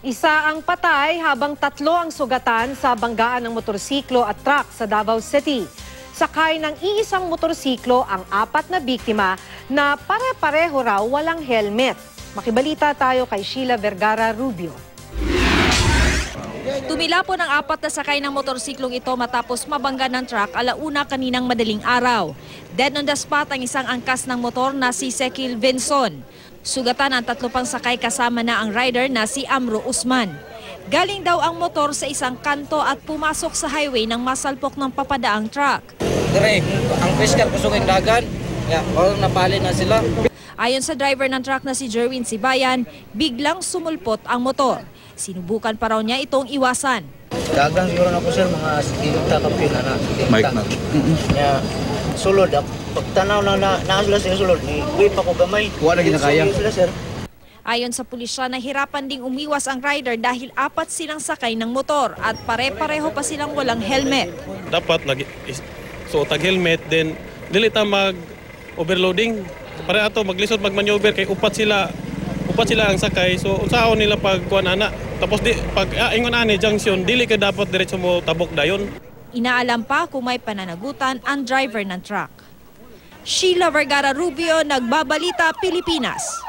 Isa ang patay habang 3 ang sugatan sa banggaan ng motorsiklo at truck sa Davao City. Sakay ng iisang motorsiklo ang 4 na biktima na pare-pareho raw walang helmet. Makibalita tayo kay Sheila Vergara Rubio. Tumilapon ang 4 na sakay ng motorsiklong ito matapos mabangga ng truck alauna kaninang madaling araw. Dead on the spot ang isang angkas ng motor na si Sekil Vinson. Sugatan ang 3 pang sakay kasama na ang rider na si Amro Usman. Galing daw ang motor sa isang kanto at pumasok sa highway nang masalpok ng papadaang truck. Dire, ang fiskal kusog ang dagan. Napali na sila. Ayon sa driver ng truck na si Jerwin Sibayan, biglang sumulpot ang motor. Sinubukan pa raw niya itong iwasan. Dagang siguro na po sir, mga sikita kapil na Mike na. Sulod, pagtanaw na naasla siya sulod, uwi pa ko gamay. Wala na ginakaya. Ayon sa pulisya, nahirapan ding umiwas ang rider dahil 4 silang sakay ng motor at pare-pareho pa silang walang helmet. Dapat lagi suotag helmet, then dili ta mag-overloading. Para ato maglisod magmaneuver kay upat sila ang sakay. So unsaon nila pagkuan ana. Tapos pag ingon ani junction dili ka dapat diretso mo tabok dayon. Inaalam pa kung may pananagutan ang driver ng truck. Sheila Vergara Rubio, Nagbabalita, Pilipinas.